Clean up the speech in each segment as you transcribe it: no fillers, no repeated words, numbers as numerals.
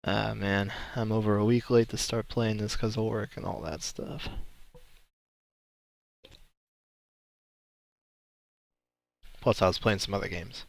Ah man, I'm over a week late to start playing this because of work and all that stuff. Plus I was playing some other games.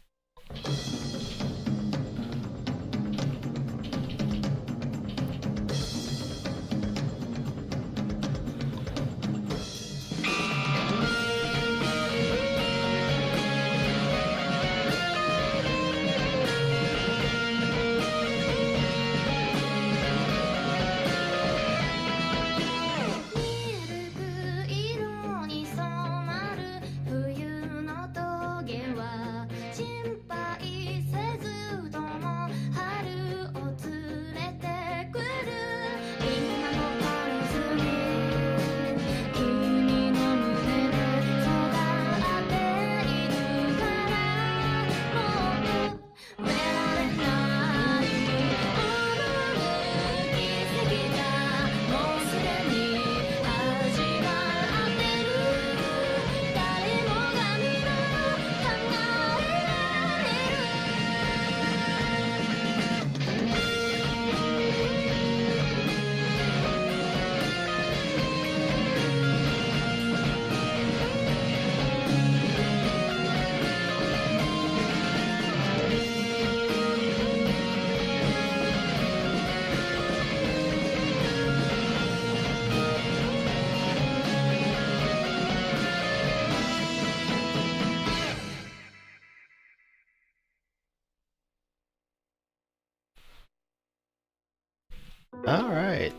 Alright.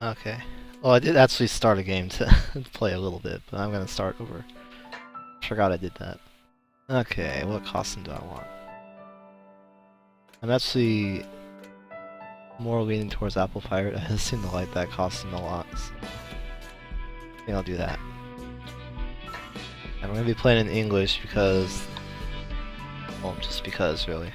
Okay. Well, I did actually start a game to play a little bit, but I'm gonna start over. Forgot I did that. Okay, what costume do I want? I'm actually more leaning towards Apple Pirate. I seem to like that costume a lot. So I think I'll do that. And we're gonna be playing in English because... well, just because, really.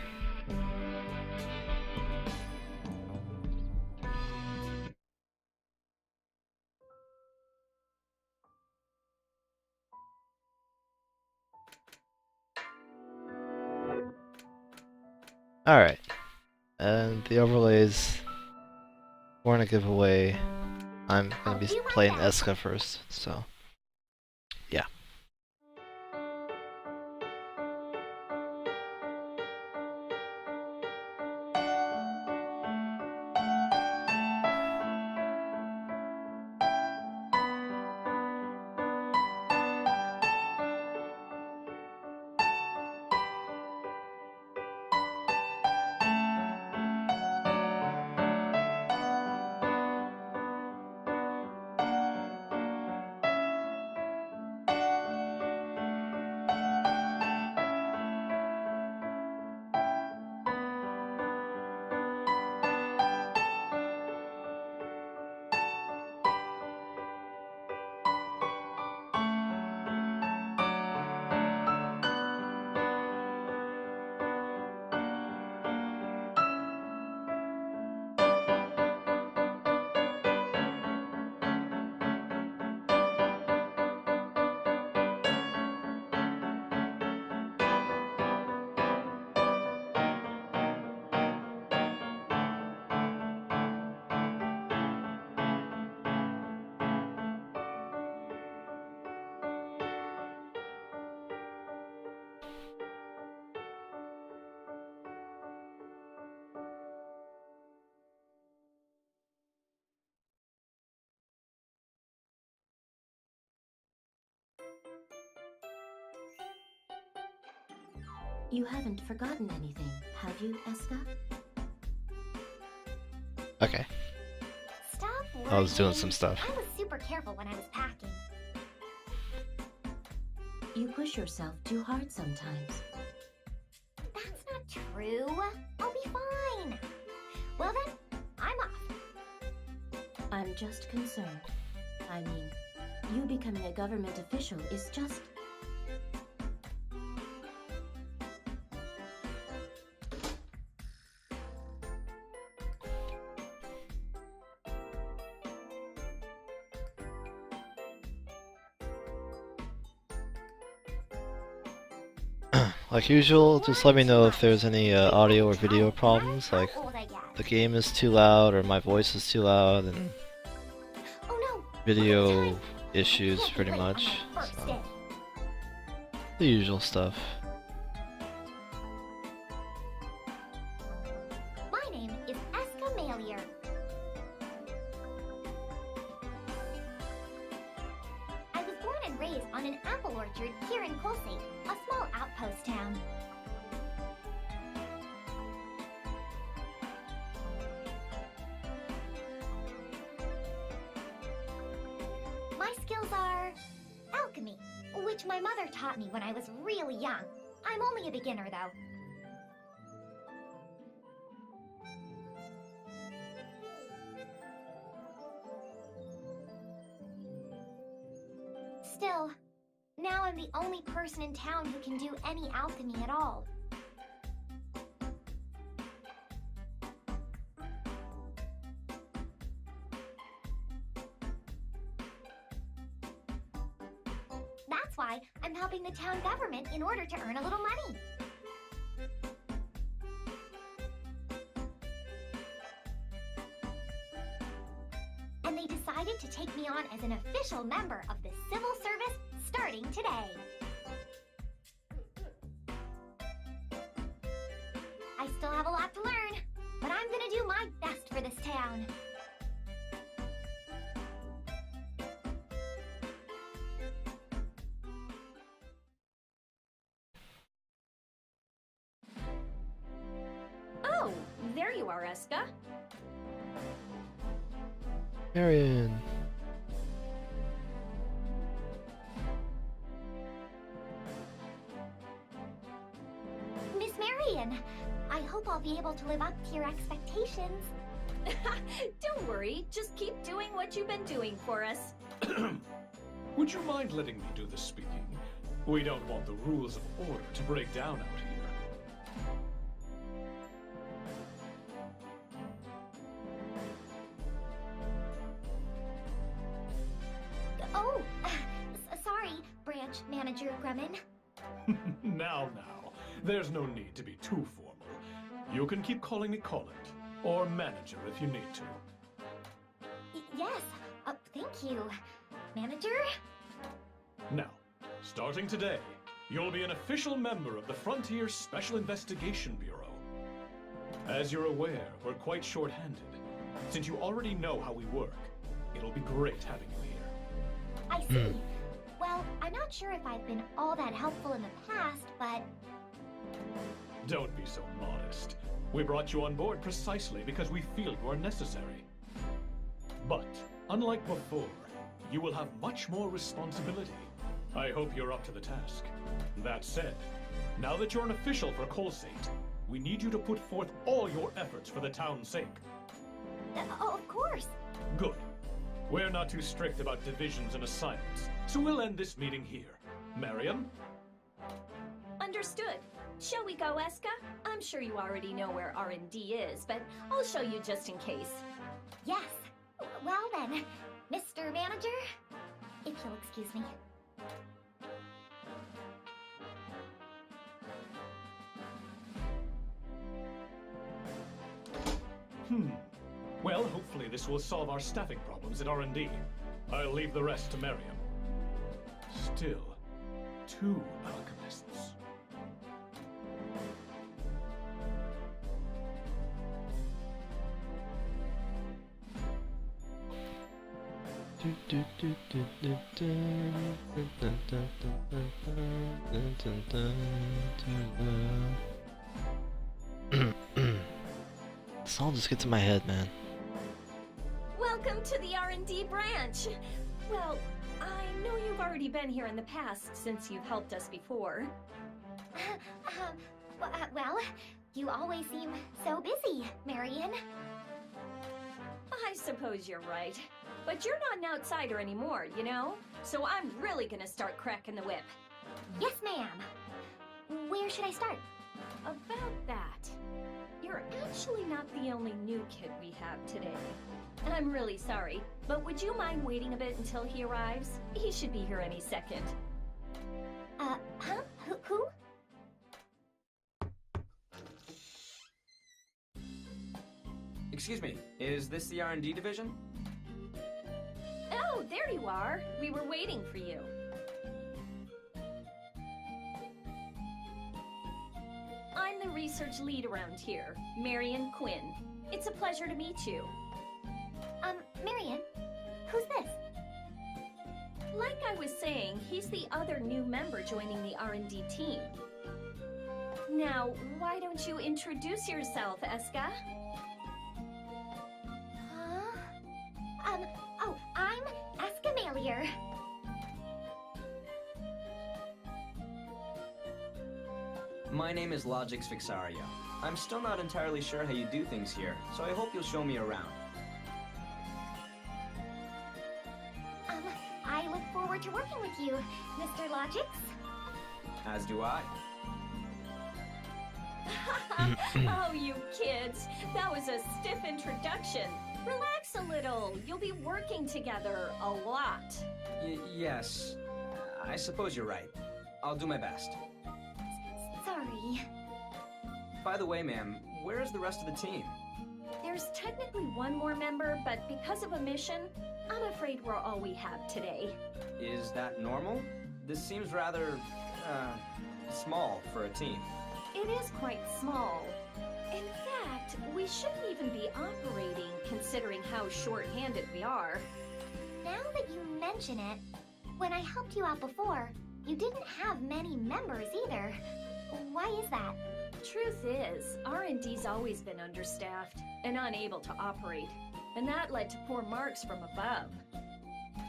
Alright. And the overlays we're gonna give away. I'm gonna be playing Escha first, so yeah. You haven't forgotten anything, have you, Escha? Okay. Stop worrying. I was doing some stuff. I was super careful when I was packing. You push yourself too hard sometimes. That's not true. I'll be fine. Well then, I'm off. I'm just concerned. I mean, you becoming a government official is just... Like usual, just let me know if there's any audio or video problems. Like, How old I get? the game is too loud or my voice is too loud and Oh no! video issues Can't be pretty late on much. my first So, day. the usual stuff. My name is Escha Logy. I was born and raised on an apple orchard here in Kolsate, a small outpost town. My skills are alchemy, which my mother taught me when I was really young. I'm only a beginner, though. Still, now I'm the only person in town who can do any alchemy at all. That's why I'm helping the town government in order to earn a little money. And they decided to take me on as an official member of the civil service starting today. I still have a lot to learn, but I'm gonna do my best for this town. Oh, there you are, Escha. Marion. Miss Marion, I hope I'll be able to live up to your expectations. Don't worry, just keep doing what you've been doing for us. Would you mind letting me do the speaking? We don't want the rules of order to break down out here. Oh, sorry, Branch Manager Grumman. Now. There's no need to be too formal. You can keep calling me Colin, or Manager if you need to. Yes, thank you. Manager? Now, starting today, you'll be an official member of the Frontier Special Investigation Bureau. As you're aware, we're quite short-handed. Since you already know how we work, it'll be great having you here. I see. Well, I'm not sure if I've been all that helpful in the past, but... Don't be so modest. We brought you on board precisely because we feel you are necessary. But, unlike before, you will have much more responsibility. I hope you're up to the task. That said, now that you're an official for Kolsate, we need you to put forth all your efforts for the town's sake. Oh, of course. Good. We're not too strict about divisions and assignments, so we'll end this meeting here. Mariam? Understood. Shall we go, Escha? I'm sure you already know where R&D is, but I'll show you just in case. Yes. Well then, Mr. Manager, if you'll excuse me. Well, hopefully this will solve our staffing problems at R&D. I'll leave the rest to Mariam. Still, 2 alchemists. The song just gets in my head, man. Welcome to the R&D branch. Well, I know you've already been here in the past since you've helped us before. Well, you always seem so busy, Marion. I suppose you're right. But you're not an outsider anymore, you know? So I'm really gonna start cracking the whip. Yes, ma'am. Where should I start? About that, you're actually not the only new kid we have today. And I'm really sorry, but would you mind waiting a bit until he arrives? He should be here any second. Huh? Who? Excuse me, is this the R&D division? Oh, there you are. We were waiting for you. I'm the research lead around here, Marion Quinn. It's a pleasure to meet you. Marion, who's this? Like I was saying, he's the other new member joining the R&D team. Now, why don't you introduce yourself, Escha? Oh, I'm Escha. My name is Logix Vixario. I'm still not entirely sure how you do things here, so I hope you'll show me around. I look forward to working with you, Mr. Logix. As do I. Oh, you kids. That was a stiff introduction. Relax a little. You'll be working together a lot. Yes. I suppose you're right. I'll do my best. Sorry. By the way, ma'am, where is the rest of the team? There's technically one more member, but because of a mission, I'm afraid we're all we have today. Is that normal? This seems rather, small for a team. It is quite small. In fact, we shouldn't even be operating, considering how short-handed we are. Now that you mention it, when I helped you out before, you didn't have many members either. Why is that? Truth is, R&D's always been understaffed and unable to operate, and that led to poor marks from above.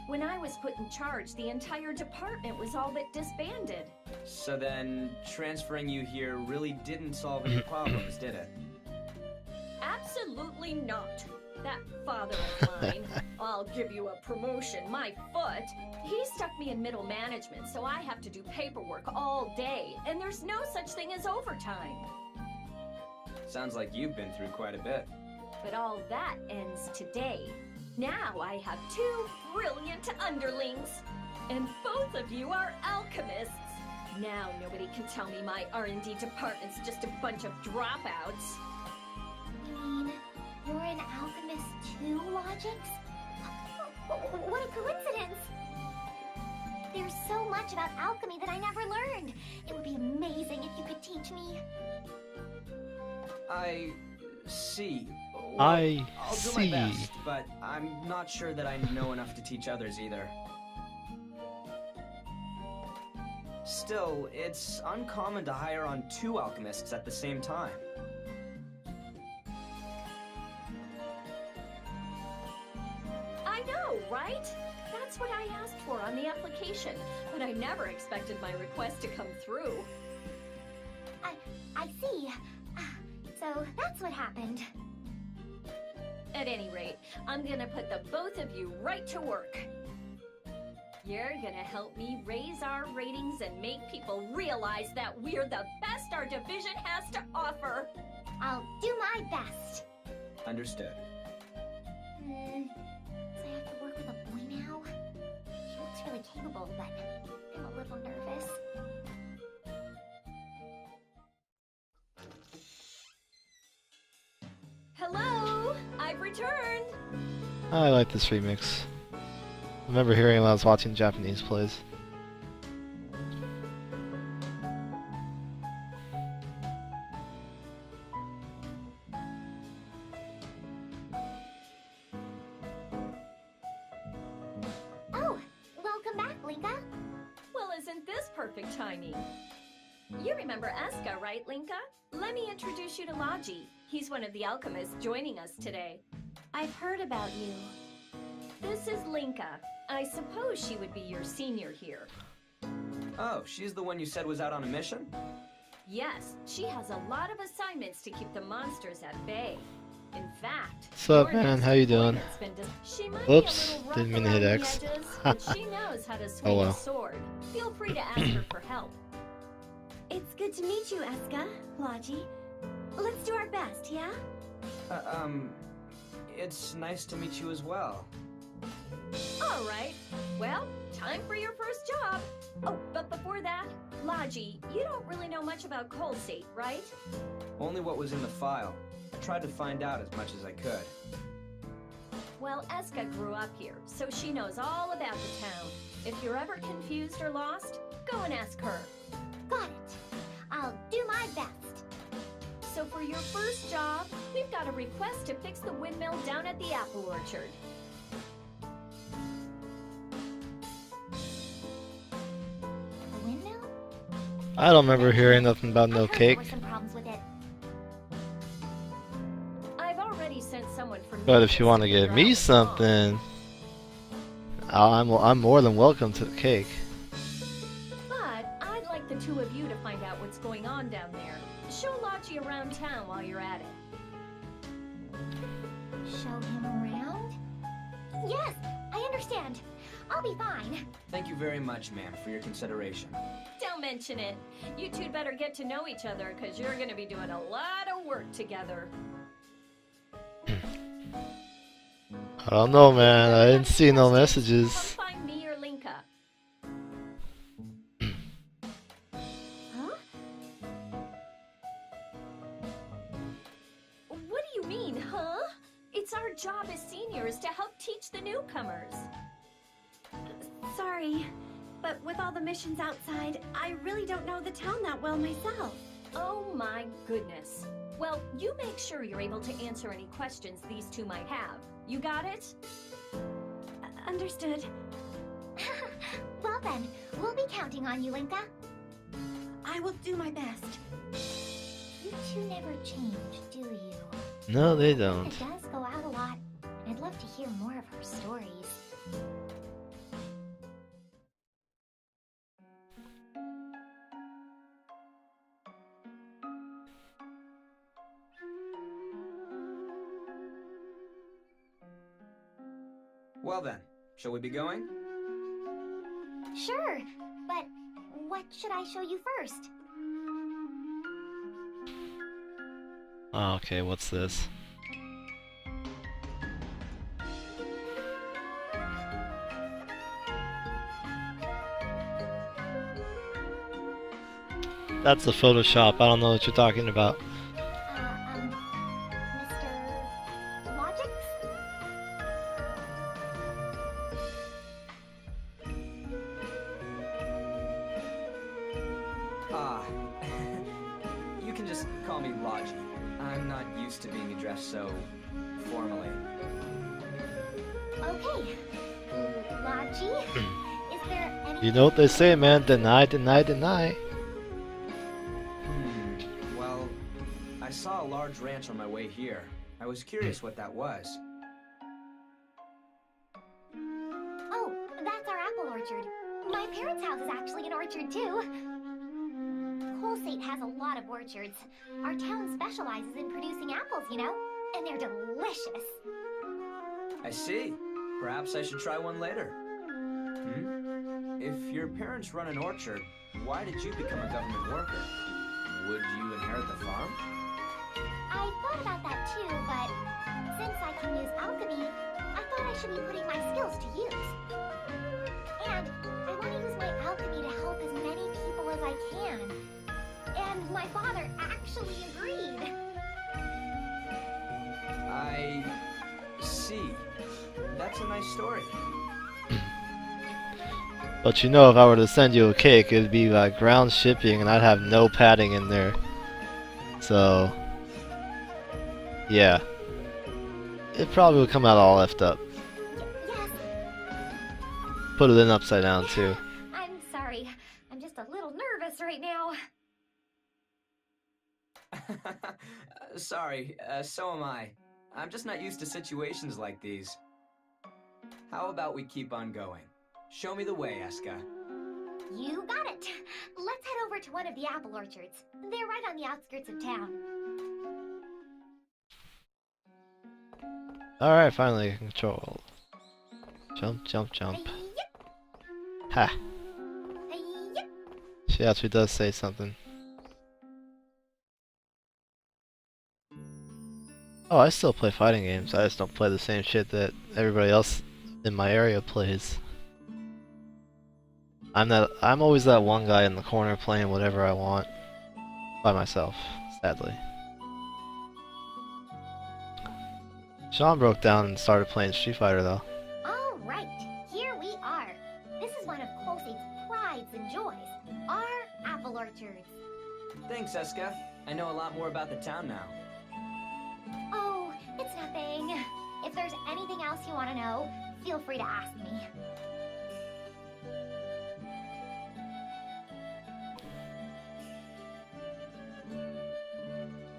When I was put in charge, the entire department was all but disbanded. So then, transferring you here really didn't solve any problems, did it? Absolutely not. That father of mine, I'll give you a promotion, my foot, he stuck me in middle management, so I have to do paperwork all day, and there's no such thing as overtime. Sounds like you've been through quite a bit. But all that ends today. Now I have 2 brilliant underlings, and both of you are alchemists. Now nobody can tell me my R&D department's just a bunch of dropouts. You mean you're an alchemist too, Logix? What a coincidence! There's so much about alchemy that I never learned. It would be amazing if you could teach me. I see. Well, I I'll do see. my best, but I'm not sure that I know enough to teach others either. Still, it's uncommon to hire on 2 alchemists at the same time. I know, right? That's what I asked for on the application, but I never expected my request to come through. I see. So that's what happened. At any rate, I'm gonna put the both of you right to work. You're gonna help me raise our ratings and make people realize that we're the best our division has to offer. I'll do my best. Understood. So I have to work with a boy now? He looks really capable, but I'm a little nervous. Hello, I've returned. I like this remix. I remember hearing it when I was watching Japanese plays. Oh, welcome back, Linka. Well, isn't this perfect timing? You remember Escha, right, Linka? Let me introduce you to Logy. He's one of the alchemists joining us today. I've heard about you. This is Linka. I suppose she would be your senior here. Oh, she's the one you said was out on a mission? Yes, she has a lot of assignments to keep the monsters at bay. In fact, What's up, your man? next How you doing? deployment's been she might Whoops, be a little rough didn't mean to around hit the X. edges, but she knows how to swing well. a sword. Feel free to ask her for help. It's good to meet you, Escha, Logy. Let's do our best, yeah? It's nice to meet you as well. All right. Well, time for your first job. Oh, but before that, Logy, you don't really know much about coal state, right? Only what was in the file. I tried to find out as much as I could. Well, Escha grew up here, so she knows all about the town. If you're ever confused or lost, go and ask her. Got it. I'll do my best. So for your first job, we've got a request to fix the windmill down at the apple orchard. The windmill? I don't remember hearing nothing about I no heard cake. there were some problems with it. I've already sent someone from... But if you want to give me something, I'm more than welcome to the cake. But I'd like the two of you to find out what's going on down there. Show Logy around town while you're at it. Show him around? Yes, I understand. I'll be fine. Thank you very much, ma'am, for your consideration. Don't mention it. You two better get to know each other, because you're going to be doing a lot of work together. I don't know, man. I didn't see no messages. Come find me or Linka. Huh? What do you mean, huh? It's our job as seniors to help teach the newcomers. Sorry, but with all the missions outside, I really don't know the town that well myself. Oh my goodness. Well, you make sure you're able to answer any questions these two might have. You got it? Understood. Well then, we'll be counting on you, Linka. I will do my best. You two never change, do you? No, they Linka don't. does go out a lot. I'd love to hear more of her stories. Well then, shall we be going? Sure, but what should I show you first? Oh, okay, what's this? That's the Photoshop. I don't know what you're talking about. Mr. Logics? Ah, you can just call me Logy. I'm not used to being addressed so formally. Okay. Logy? Is there any... You know what they say, man. Deny, deny, deny. Well, I saw a large ranch on my way here. I was curious what that was. Oh, that's our apple orchard. My parents' house is actually an orchard, too. Colsate has a lot of orchards. Our town specializes in producing apples, you know? And they're delicious. I see. Perhaps I should try one later. If your parents run an orchard, why did you become a government worker? Would you inherit the farm? I thought about that too, but since I can use alchemy, I thought I should be putting my skills to use. And I want to use my alchemy to help as many people as I can. And my father actually agreed. I see. That's a nice story. But you know, if I were to send you a cake, it'd be like ground shipping, and I'd have no padding in there. So, yeah, it probably would come out all effed up. Yes. Put it in upside down too. I'm sorry. I'm just a little nervous right now. Sorry, so am I. I'm just not used to situations like these. How about we keep on going? Show me the way, Escha. You got it. Let's head over to one of the apple orchards. They're right on the outskirts of town. Alright, finally control. Jump, jump, jump. Yep. Ha! Yep. She actually does say something. Oh, I still play fighting games. I just don't play the same shit that everybody else in my area plays. I'm always that one guy in the corner playing whatever I want by myself, sadly. Sean broke down and started playing Street Fighter though. All right, here we are. This is one of Colsade's prides and joys, our apple orchards. Thanks, Escha. I know a lot more about the town now. Oh, it's nothing. If there's anything else you want to know, feel free to ask me.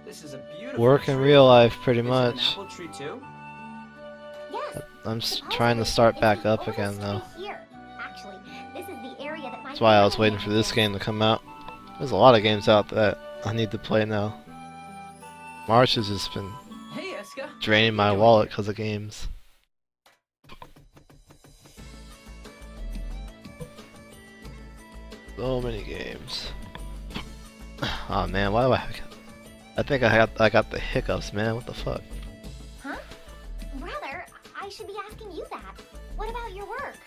This is a beautiful Work in tree. real life, pretty Is it an much. apple tree too? Yes. I'm trying to start back up again though. Here. Actually, this is the area that my That's why I was family waiting for this manages. game to come out. There's a lot of games out that I need to play now. March has just been Hey, Escha. draining my wallet because of games. So many games. Oh man, why do I think I got the hiccups, man. What the fuck? Huh? Brother, I should be asking you that. What about your work?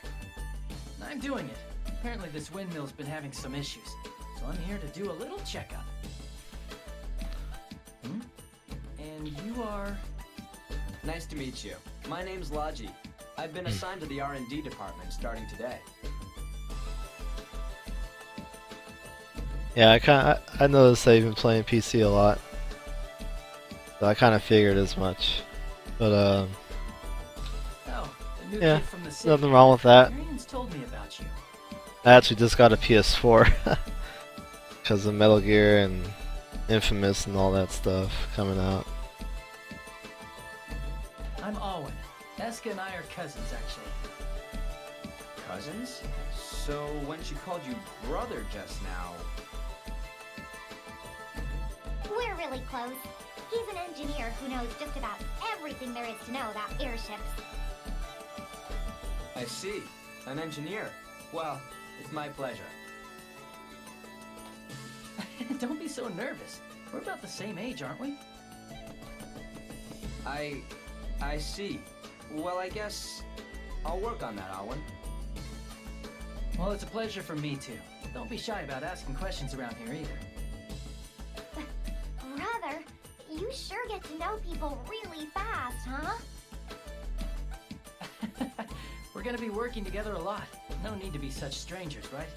I'm doing it. Apparently this windmill's been having some issues, so I'm here to do a little checkup. And you are... Nice to meet you. My name's Logy. I've been assigned to the R&D department starting today. Yeah, I noticed that you've been playing PC a lot. So I kind of figured as much. But Oh, the new yeah, kid from the city. nothing wrong with that. Marian's told me about you. I actually just got a PS4 because of Metal Gear and Infamous and all that stuff coming out. I'm Owen. Escha and I are cousins, actually. Cousins? So when she called you brother just now... We're really close. He's an engineer who knows just about everything there is to know about airships. I see. An engineer. Well, it's my pleasure. Don't be so nervous. We're about the same age, aren't we? I see. Well, I guess I'll work on that, Owen. Well, it's a pleasure for me too. Don't be shy about asking questions around here either. Brother, you sure get to know people really fast, huh? We're gonna be working together a lot. No need to be such strangers, right?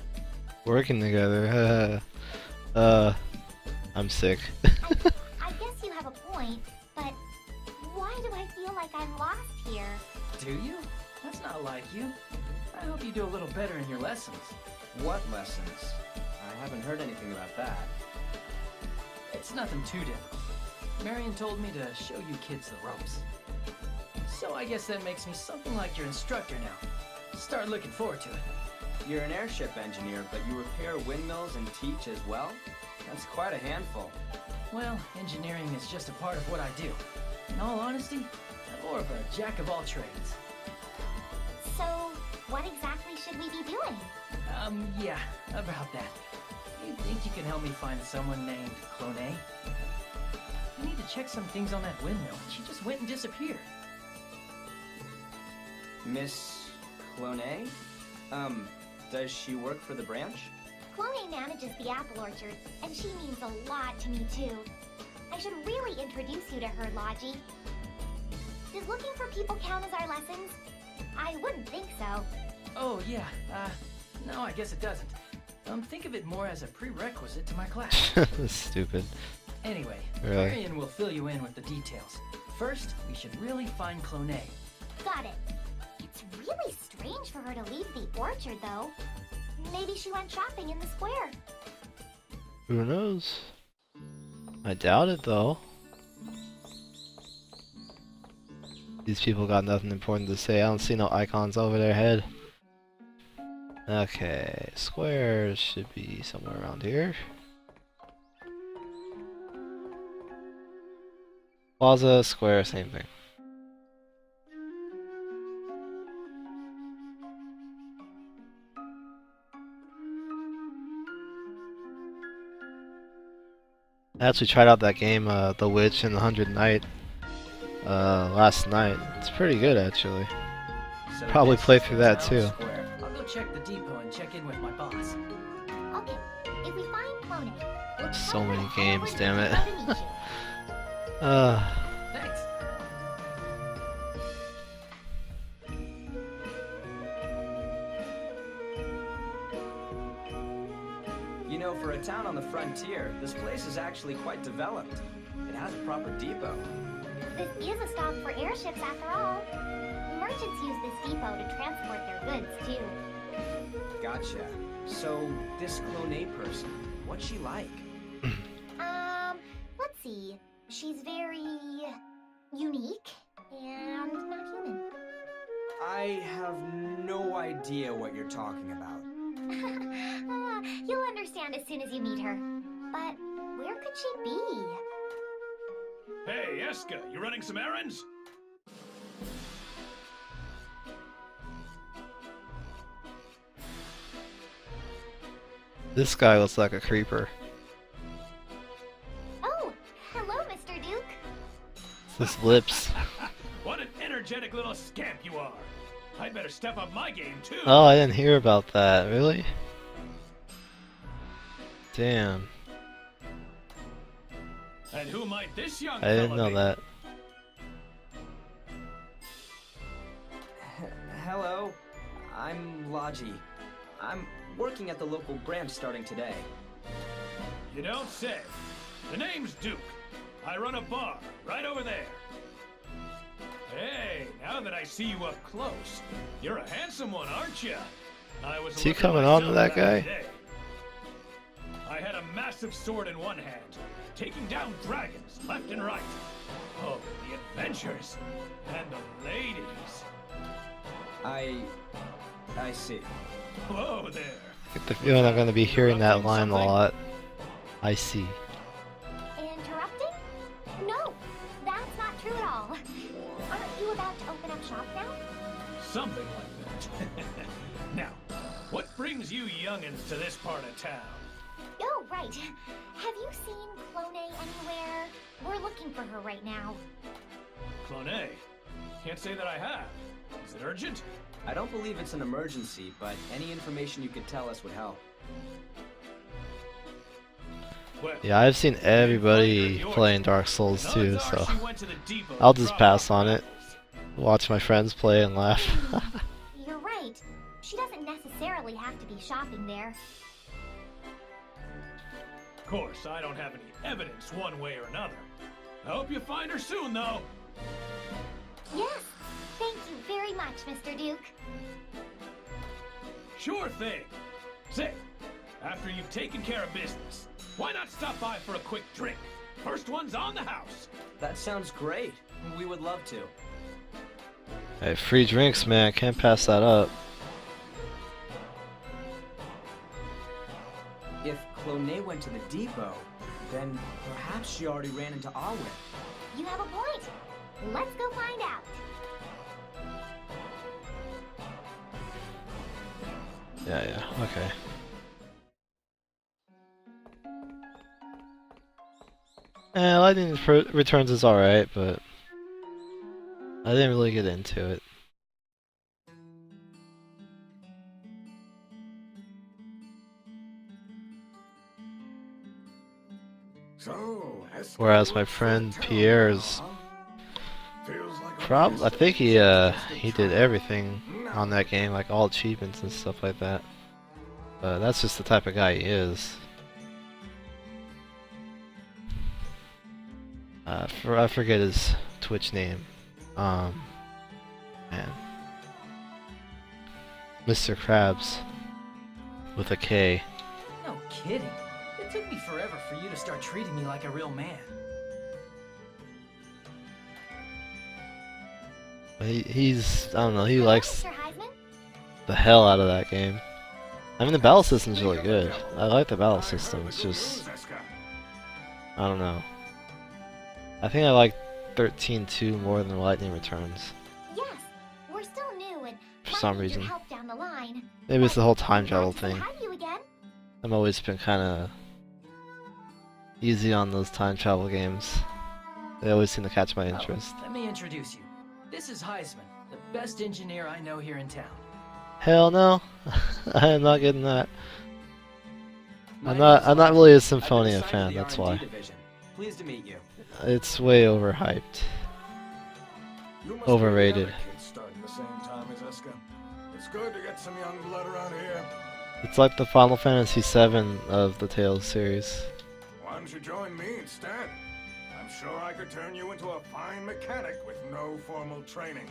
Working together. I'm sick. I guess you have a point, but why do I feel like I'm lost here? Do you? That's not like you. I hope you do a little better in your lessons. What lessons? I haven't heard anything about that. It's nothing too difficult. Marian told me to show you kids the ropes. So I guess that makes me something like your instructor now. Start looking forward to it. You're an airship engineer, but you repair windmills and teach as well? That's quite a handful. Well, engineering is just a part of what I do. In all honesty, I'm more of a jack of all trades. So, what exactly should we be doing? Yeah, about that. You think you can help me find someone named Clone? I need to check some things on that windmill. She just went and disappeared. Miss Clone? Does she work for the branch? Chloe manages the apple orchard, and she means a lot to me too. I should really introduce you to her, Logy. Does looking for people count as our lessons? I wouldn't think so. Oh, yeah, no, I guess it doesn't. Think of it more as a prerequisite to my class. Stupid. Anyway, Really? Marian will fill you in with the details. First, we should really find Clone. Got it. It's really strange for her to leave the orchard, though. Maybe she went shopping in the square. Who knows? I doubt it though. These people got nothing important to say. I don't see no icons over their head. Okay, squares should be somewhere around here. Plaza, square, same thing. I actually tried out that game, The Witch and the 100 Knight, last night. It's pretty good, actually. So Probably this play is through the that town too. square. I'll go check the depot and check in with my boss. Okay, if we find Clone, we'll So tell her many to head games, over to the damn it. depot to meet you. Thanks. You know, for a town on the frontier, this place is actually quite developed. It has a proper depot. This is a stop for airships after all. Merchants use this depot to transport their goods, too. Gotcha. So, this Clone person, what's she like? Let's see. She's very unique and not human. I have no idea what you're talking about. You'll understand as soon as you meet her. But where could she be? Hey, Escha, you running some errands? This guy looks like a creeper. Oh, hello, Mr. Duke. His lips. What an energetic little scamp you are! I'd better step up my game, too! Oh, I didn't hear about that. Really? Damn. And who might this young I didn't fella know be? that. Hello, I'm Logy. I'm working at the local branch starting today. You don't say. The name's Duke. I run a bar right over there. Hey, now that I see you up close, you're a handsome one, aren't you? I was Is he looking coming on to myself that guy? today. I had a massive sword in one hand, taking down dragons left and right. Oh, the adventures and the ladies. I see. Whoa there. I get the feeling I'm going to be hearing that line a lot. I see. Interrupting? No, that's not true at all. Aren't you about to open up shop now? Something like that. Now, what brings you youngins to this part of town? Oh, right. Have you seen Clone anywhere? We're looking for her right now. Clone? Can't say that I have. Is it urgent? I don't believe it's an emergency, but any information you could tell us would help. Well, Yeah, I've seen everybody playing Dark Souls too, so I'll just pass on it. Watch my friends play and laugh. You're right. She doesn't necessarily have to be shopping there. Of course, I don't have any evidence one way or another. I hope you find her soon, though. Yes. Thank you very much, Mr. Duke. Sure thing. Say, after you've taken care of business, why not stop by for a quick drink? First one's on the house. That sounds great. We would love to. Hey, free drinks, man. Can't pass that up. If Clone went to the depot, then perhaps she already ran into Arwen. You have a point. Let's go find out. Yeah, okay. Lightning Returns is alright, but I didn't really get into it. Whereas my friend Pierre's I think he did everything on that game, like all achievements and stuff like that. But that's just the type of guy he is. I forget his Twitch name. Man. Mr. Krabs with a K. No kidding. It took me forever for you to start treating me like a real man. He's I don't know, he Hello, likes Mr. Heisman? the hell out of that game. I mean, the battle system's really good. I like the battle system, it's just I don't know. I think I like 13.2 more than Lightning Returns. Yes, we're still new and For some might need your reason. help down the line. Maybe it's the whole time travel Glad to thing. have you again. I've always been kinda easy on those time travel games. They always seem to catch my interest. Let me introduce you. This is Heisman, the best engineer I know here in town. Hell no. I am not getting that. My I'm name is not Logy. really a I've been Symphonia assigned to fan, the that's R&D why. division. Pleased to meet you. It's way overhyped. You must Overrated. be the other kids starting the same time as Escha. It's good to get some young blood around here. It's like the Final Fantasy VII of the Tales series. Why don't you join me instead? I'm sure I could turn you into a fine mechanic with no formal training.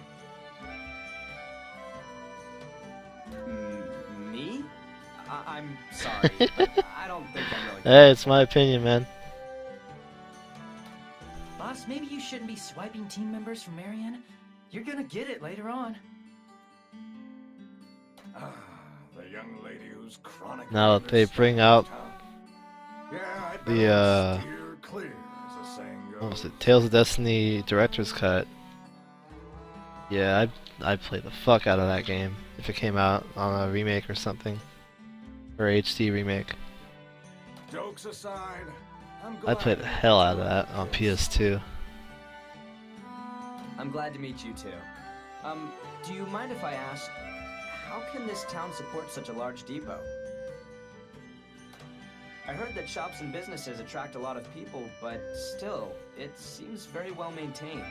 Me? I'm sorry, but I don't think I'm really... Hey, it's my opinion, man. Boss, maybe you shouldn't be swiping team members from Marion. You're gonna get it later on. Ah, the young lady who's chronic. Now that they bring out yeah, I the, steer clear, as the saying goes. what was it, Tales of Destiny Director's Cut. Yeah, I'd play the fuck out of that game if it came out on a remake or something. Or HD remake. Jokes aside, I'm I'd glad play the hell out of that on PS2. I'm glad to meet you too. Do you mind if I ask, how can this town support such a large depot? I heard that shops and businesses attract a lot of people, but still, it seems very well maintained.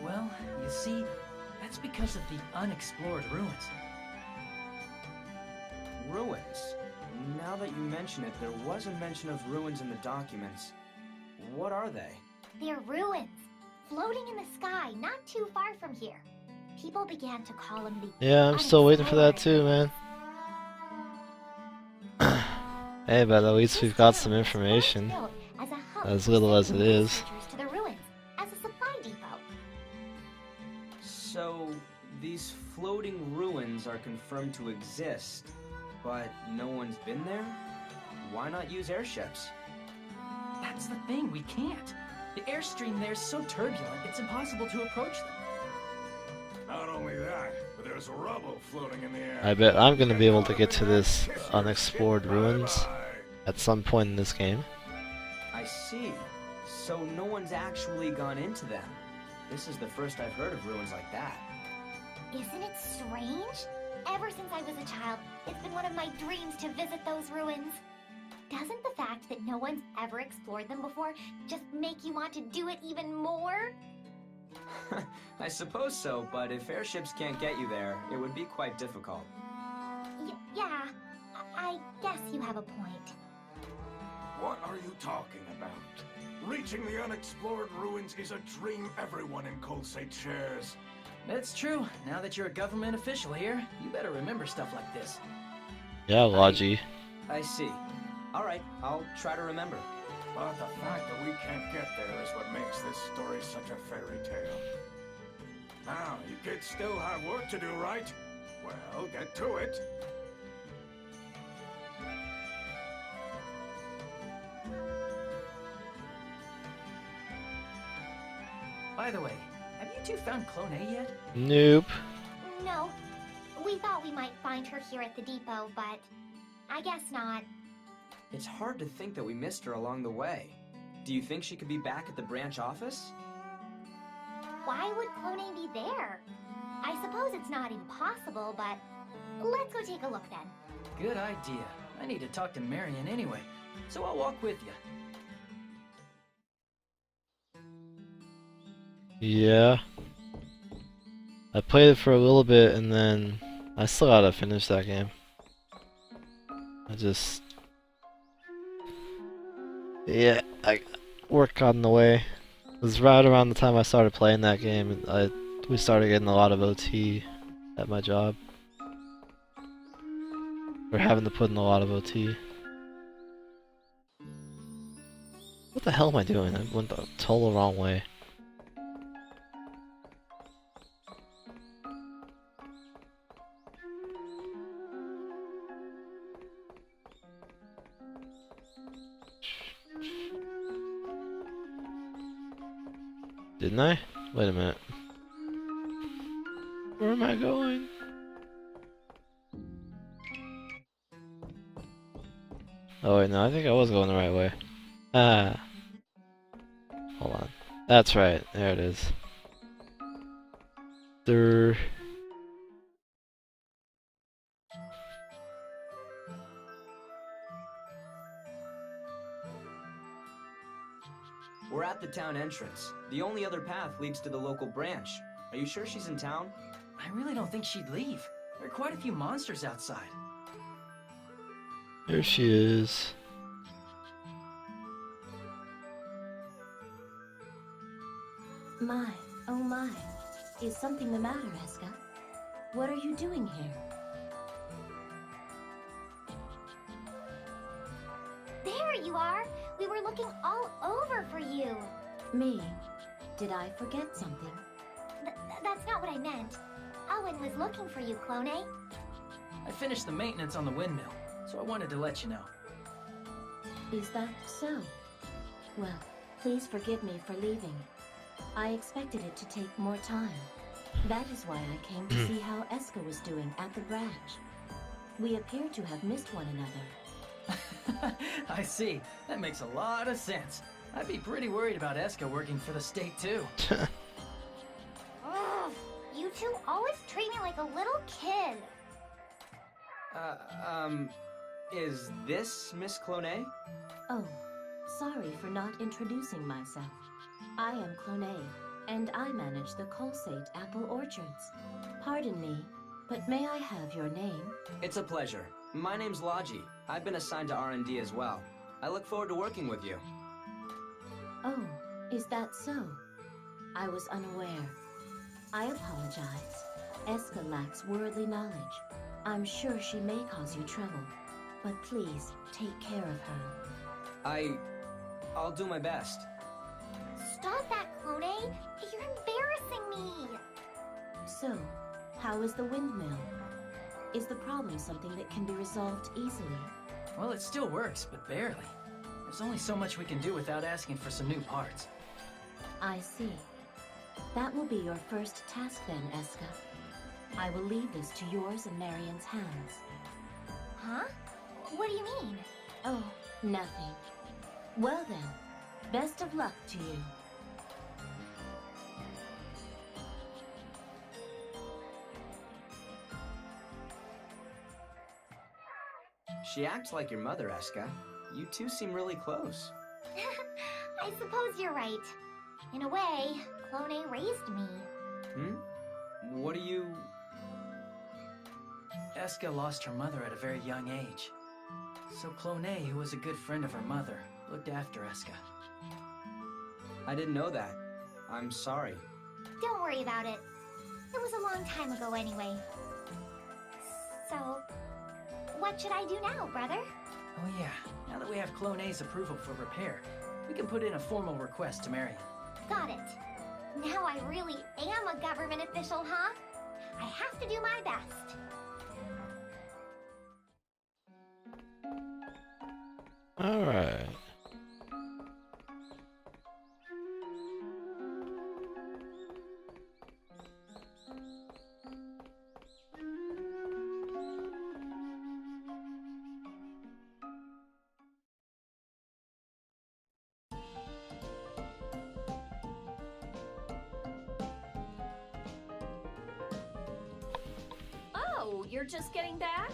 Well, you see, that's because of the unexplored ruins. Ruins? Now that you mention it, there was a mention of ruins in the documents. What are they? They're ruins, floating in the sky, not too far from here. People began to call them the Yeah, I'm still waiting for that too, unexplored. man. Hey, but at least we've got some information. Built as a hub As for little as it sending is. researchers to the ruins, as a supply depot. So, these floating ruins are confirmed to exist, but no one's been there? Why not use airships? That's the thing, we can't. The airstream there's so turbulent, it's impossible to approach them. Not only that, but there's rubble floating in the air. I bet I'm gonna be able to get to this unexplored ruins at some point in this game. I see. So no one's actually gone into them. This is the first I've heard of ruins like that. Isn't it strange? Ever since I was a child, it's been one of my dreams to visit those ruins. Doesn't the fact that no one's ever explored them before just make you want to do it even more? I suppose so, but if airships can't get you there, it would be quite difficult. Yeah, I guess you have a point. What are you talking about? Reaching the unexplored ruins is a dream everyone in Colsate shares. That's true. Now that you're a government official here, you better remember stuff like this. Yeah, Logy. I see. Alright, I'll try to remember. But the fact that we can't get there is what makes this story such a fairy tale. Now, you kids still have work to do, right? Well, get to it. By the way, have you two found Clone A yet? Nope. No, we thought we might find her here at the depot, but I guess not. It's hard to think that we missed her along the way. Do you think she could be back at the branch office? Why would Clone be there? I suppose it's not impossible, but let's go take a look then. Good idea. I need to talk to Marion anyway, so I'll walk with you. Yeah. I played it for a little bit and then I still gotta finish that game. Yeah, work got in the way. It was right around the time I started playing that game and we started getting a lot of OT at my job. We're having to put in a lot of OT. What the hell am I doing? I went the total wrong way. Didn't I? Wait a minute. Where am I going? Oh wait, no, I think I was going the right way. Ah. Hold on. That's right, there it is. There. We're at the town entrance. The only other path leads to the local branch. Are you sure she's in town? I really don't think she'd leave. There are quite a few monsters outside. There she is. My, oh my. Is something the matter, Escha? What are you doing here? There you are! We were looking all over for you. Me? Did I forget something? That's not what I meant. Owen was looking for you, Clone. I finished the maintenance on the windmill, so I wanted to let you know. Is that so? Well, please forgive me for leaving. I expected it to take more time. That is why I came to see how Escha was doing at the branch. We appear to have missed one another. I see. That makes a lot of sense. I'd be pretty worried about Escha working for the state, too. Ugh, you two always treat me like a little kid. Is this Miss Clone? Oh, sorry for not introducing myself. I am Clone, and I manage the Colsate apple orchards. Pardon me, but may I have your name? It's a pleasure. My name's Logy. I've been assigned to R&D as well. I look forward to working with you. Oh, is that so? I was unaware. I apologize. Escha lacks worldly knowledge. I'm sure she may cause you trouble, but please take care of her. I'll do my best. Stop that, Clone. You're embarrassing me. So, how is the windmill? Is the problem something that can be resolved easily? Well, it still works, but barely. There's only so much we can do without asking for some new parts. I see. That will be your first task then, Escha. I will leave this to yours and Marion's hands. Huh? What do you mean? Oh, nothing. Well then, best of luck to you. She acts like your mother, Escha. You two seem really close. I suppose you're right. In a way, Clone raised me. What do you... Escha lost her mother at a very young age. So Clone, who was a good friend of her mother, looked after Escha. I didn't know that. I'm sorry. Don't worry about it. It was a long time ago anyway. So, what should I do now, brother? Oh yeah, now that we have Clone's approval for repair, we can put in a formal request to Marion. Got it. Now I really am a government official, huh? I have to do my best. Alright. Oh, you're just getting back?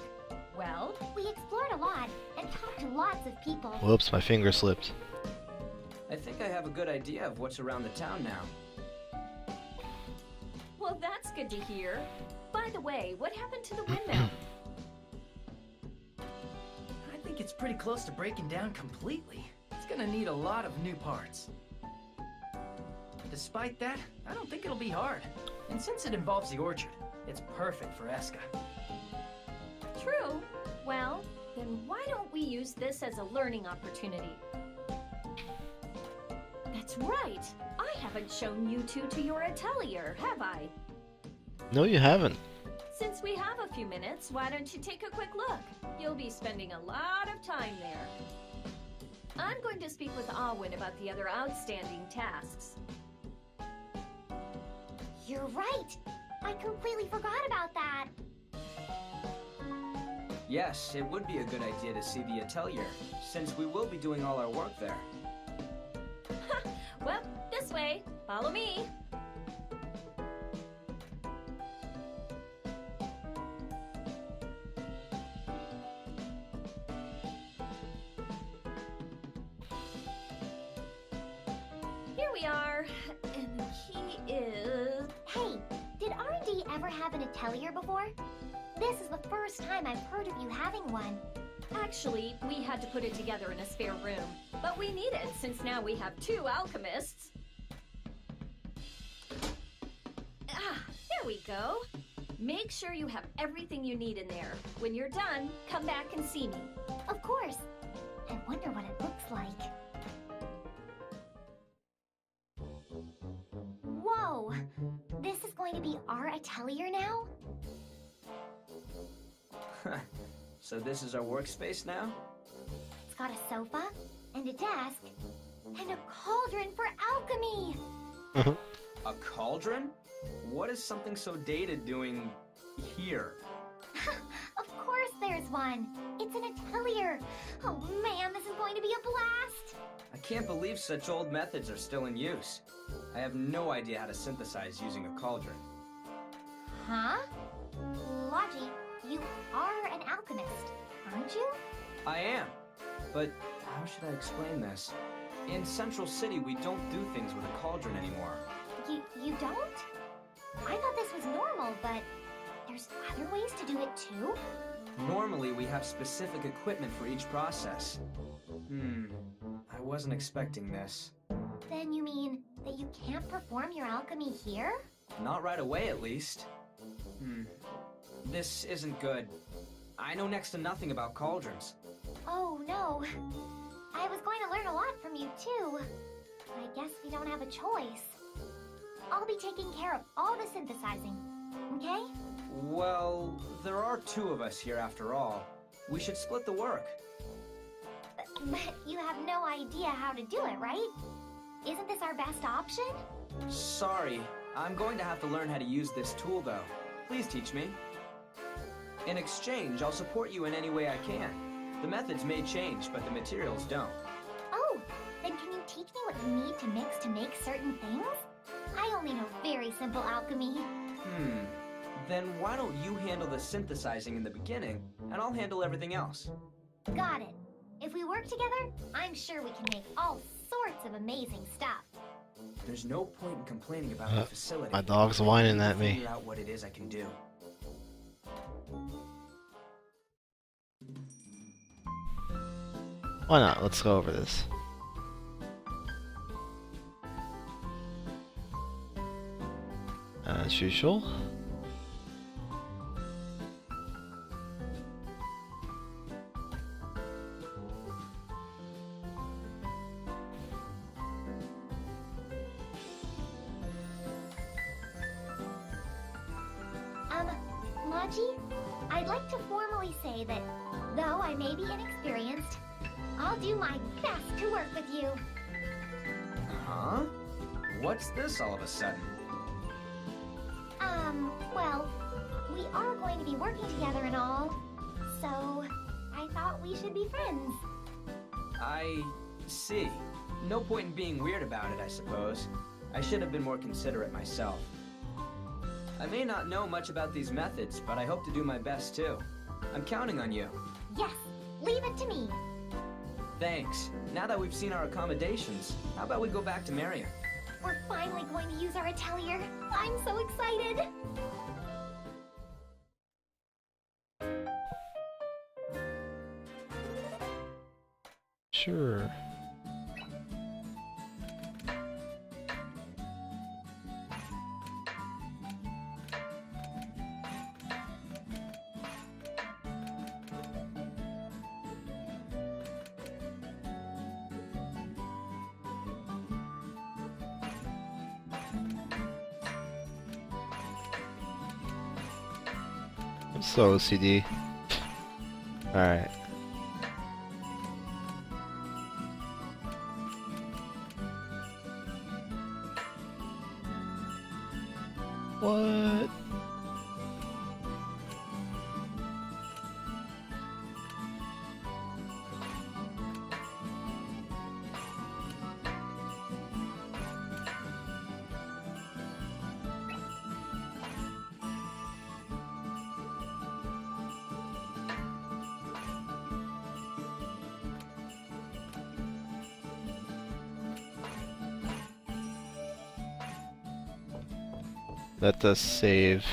Well, We explored a lot and talked to lots of people. Whoops, my finger slipped. I think I have a good idea of what's around the town now. well, that's good to hear. By the way, what happened to the windmill? I think it's pretty close to breaking down completely. It's gonna need a lot of new parts. Despite that, I don't think it'll be hard. And since it involves the orchard, it's perfect for Escha. True. Well, then why don't we use this as a learning opportunity? That's right. I haven't shown you two to your atelier, have I? No, you haven't. Since we have a few minutes, why don't you take a quick look? You'll be spending a lot of time there. I'm going to speak with Alwyn about the other outstanding tasks. You're right. I completely forgot about that. Yes, it would be a good idea to see the atelier, since we will be doing all our work there. Well, this way. Follow me. door, and the key is... Hey, did R&D ever have an atelier before? This is the first time I've heard of you having one. Actually, we had to put it together in a spare room. But we need it, since now we have 2 alchemists. Ah, there we go. Make sure you have everything you need in there. When you're done, come back and see me. Of course. I wonder what it looks like. Whoa! This is going to be our atelier now? So this is our workspace now? It's got a sofa, and a desk, and a cauldron for alchemy! A cauldron? What is something so dated doing here? Of course there's one! It's an atelier! Oh man, this is going to be a blast! I can't believe such old methods are still in use. I have no idea how to synthesize using a cauldron. Huh? Logy, you are an alchemist, aren't you? I am. But how should I explain this? In Central City, we don't do things with a cauldron anymore. You don't? I thought this was normal, but there's other ways to do it too? Normally, we have specific equipment for each process. I wasn't expecting this. Then you mean that you can't perform your alchemy here? Not right away, at least. This isn't good. I know next to nothing about cauldrons. Oh no. I was going to learn a lot from you too. I guess we don't have a choice. I'll be taking care of all the synthesizing, okay? Well, there are 2 of us here after all. We should split the work. But you have no idea how to do it, right? Isn't this our best option? Sorry, I'm going to have to learn how to use this tool though. Please teach me. In exchange, I'll support you in any way I can. The methods may change, but the materials don't. Oh, then can you teach me what you need to mix to make certain things? I only know very simple alchemy. Then why don't you handle the synthesizing in the beginning, and I'll handle everything else. Got it. If we work together, I'm sure we can make all sorts of amazing stuff. There's no point in complaining about the facility. My dog's whining at me. Figure out what it is I can do. Why not? Let's go over this. As usual. Logy, I'd like to formally say that, though I may be inexperienced, I'll do my best to work with you. Huh? What's this all of a sudden? Well, we are going to be working together and all, so I thought we should be friends. I see. No point in being weird about it, I suppose. I should have been more considerate myself. I may not know much about these methods, but I hope to do my best too. I'm counting on you. Yes, leave it to me. Thanks. Now that we've seen our accommodations, how about we go back to Marion? We're finally going to use our atelier. I'm so excited. Sure. I'm so OCD. Alright. What? Let us save.